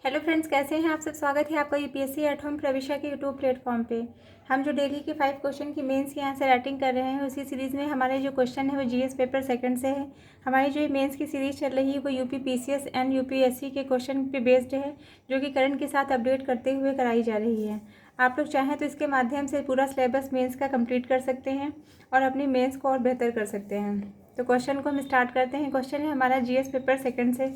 Hello friends, कैसे हैं आप सब। स्वागत है आपका यूपीएससी एट होम प्रविशा के यूट्यूब प्लेटफॉर्म पे। हम जो डेली के 5 क्वेश्चन की मेंस की आंसर राइटिंग कर रहे हैं, उसी सीरीज़ में हमारे जो क्वेश्चन है वो जीएस पेपर सेकंड से है। हमारी जो मेंस की सीरीज़ चल रही है वो यूपी पीसीएस एंड यूपीएससी के क्वेश्चन पे बेस्ड है, जो कि करंट के साथ अपडेट करते हुए कराई जा रही है। आप लोग चाहें तो इसके माध्यम से पूरा सिलेबस मेन्स का कम्प्लीट कर सकते हैं और अपनी मेन्स को और बेहतर कर सकते हैं। तो क्वेश्चन को हम स्टार्ट करते हैं। क्वेश्चन है हमारा जीएस पेपर सेकंड से।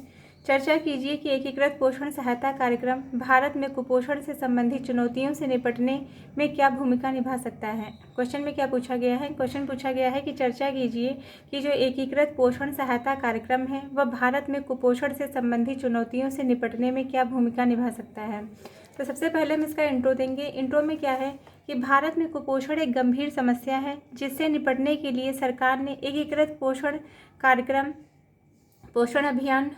चर्चा कीजिए कि एकीकृत पोषण सहायता कार्यक्रम भारत में कुपोषण से संबंधित चुनौतियों से निपटने में क्या भूमिका निभा सकता है। क्वेश्चन में क्या पूछा गया है। क्वेश्चन पूछा गया है कि चर्चा कीजिए कि जो एकीकृत पोषण सहायता कार्यक्रम है वह भारत में कुपोषण से संबंधित चुनौतियों से निपटने में क्या भूमिका निभा सकता है। तो सबसे पहले हम इसका इंट्रो देंगे। इंट्रो में क्या है कि भारत में कुपोषण एक गंभीर समस्या है, जिससे निपटने के लिए सरकार ने एकीकृत पोषण कार्यक्रम पोषण अभियान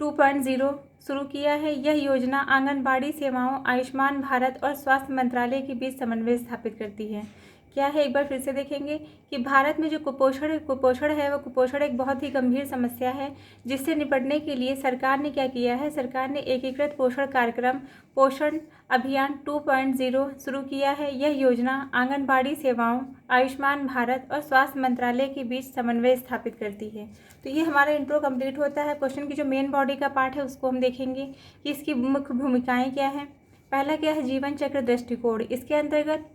2.0 शुरू किया है। यह योजना आंगनबाड़ी सेवाओं, आयुष्मान भारत और स्वास्थ्य मंत्रालय के बीच समन्वय स्थापित करती है। क्या है, एक बार फिर से देखेंगे कि भारत में जो कुपोषण है वह कुपोषण एक बहुत ही गंभीर समस्या है, जिससे निपटने के लिए सरकार ने क्या किया है। सरकार ने एकीकृत पोषण कार्यक्रम पोषण अभियान 2.0 शुरू किया है। यह योजना आंगनबाड़ी सेवाओं, आयुष्मान भारत और स्वास्थ्य मंत्रालय के बीच समन्वय स्थापित करती है। तो ये हमारा इंट्रो कंप्लीट होता है। क्वेश्चन की जो मेन बॉडी का पार्ट है उसको हम देखेंगे कि इसकी मुख्य भूमिकाएं क्या हैं। पहला क्या है, जीवन चक्र दृष्टिकोण। इसके अंतर्गत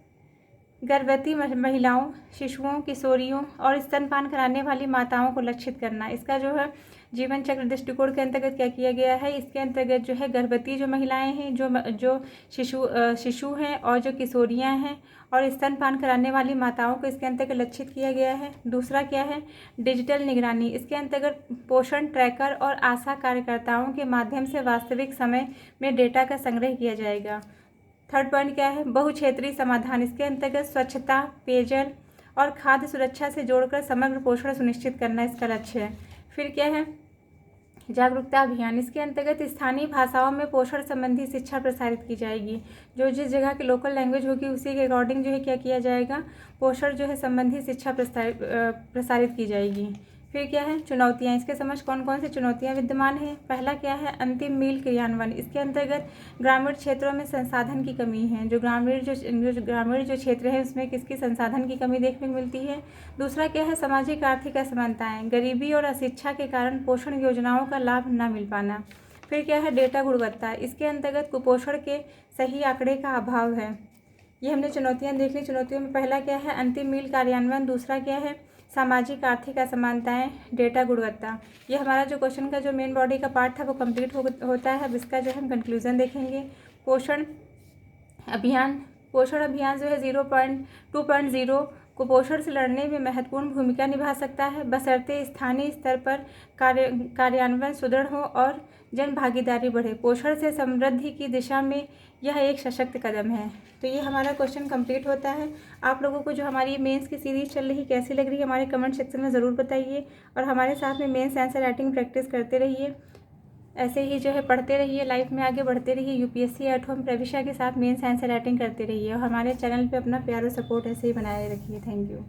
गर्भवती महिलाओं, शिशुओं, किशोरियों और स्तनपान कराने वाली माताओं को लक्षित करना। इसका जो है जीवन चक्र दृष्टिकोण के अंतर्गत क्या किया गया है। इसके अंतर्गत जो है गर्भवती जो महिलाएं हैं, जो शिशु हैं और जो किशोरियां हैं और स्तनपान कराने वाली माताओं को इसके अंतर्गत लक्षित किया गया है। दूसरा क्या है, डिजिटल निगरानी। इसके अंतर्गत पोषण ट्रैकर और आशा कार्यकर्ताओं के माध्यम से वास्तविक समय में डेटा का संग्रह किया जाएगा। थर्ड पॉइंट क्या है, बहुक्षेत्रीय समाधान। इसके अंतर्गत स्वच्छता, पेयजल और खाद्य सुरक्षा से जोड़कर समग्र पोषण सुनिश्चित करना इसका लक्ष्य है। फिर क्या है, जागरूकता अभियान। इसके अंतर्गत स्थानीय भाषाओं में पोषण संबंधी शिक्षा प्रसारित की जाएगी। जो जिस जगह की लोकल लैंग्वेज होगी उसी के अकॉर्डिंग जो है क्या किया जाएगा, पोषण जो है संबंधी शिक्षा प्रसारित की जाएगी। फिर क्या है, चुनौतियाँ। इसके समझ कौन कौन सी चुनौतियाँ विद्यमान हैं। पहला क्या है, अंतिम मील क्रियान्वयन। इसके अंतर्गत ग्रामीण क्षेत्रों में संसाधन की कमी है। जो ग्रामीण जो क्षेत्र है उसमें किसकी संसाधन की कमी देखने को मिलती है। दूसरा क्या है, सामाजिक आर्थिक असमानताएं। गरीबी और अशिक्षा के कारण पोषण योजनाओं का लाभ न मिल पाना। फिर क्या है, डेटा गुणवत्ता। इसके अंतर्गत कुपोषण के सही आंकड़े का अभाव है। ये हमने चुनौतियाँ देख ली। चुनौतियों में पहला क्या है, अंतिम मील कार्यान्वयन। दूसरा क्या है, सामाजिक आर्थिक असमानताएं, डेटा गुणवत्ता। ये हमारा जो क्वेश्चन का जो मेन बॉडी का पार्ट था वो कंप्लीट होता है। अब इसका जो है हम कंक्लूजन देखेंगे। पोषण अभियान जो है 2.0 कुपोषण से लड़ने में महत्वपूर्ण भूमिका निभा सकता है, बशर्ते स्थानीय स्तर पर कार्यान्वयन सुदृढ़ हो और जन भागीदारी बढ़े। पोषण से समृद्धि की दिशा में यह एक सशक्त कदम है। तो ये हमारा क्वेश्चन कंप्लीट होता है। आप लोगों को जो हमारी मेंस की सीरीज़ चल रही कैसी लग रही है हमारे कमेंट सेक्शन में ज़रूर बताइए, और हमारे साथ में मेंस आंसर राइटिंग प्रैक्टिस करते रहिए। ऐसे ही जो है पढ़ते रहिए, लाइफ में आगे बढ़ते रहिए। यूपीएससी एट होम प्रविशा के साथ मेंस आंसर राइटिंग करते रहिए और हमारे चैनल पे अपना प्यार और सपोर्ट ऐसे ही बनाए रखिए। Thank you.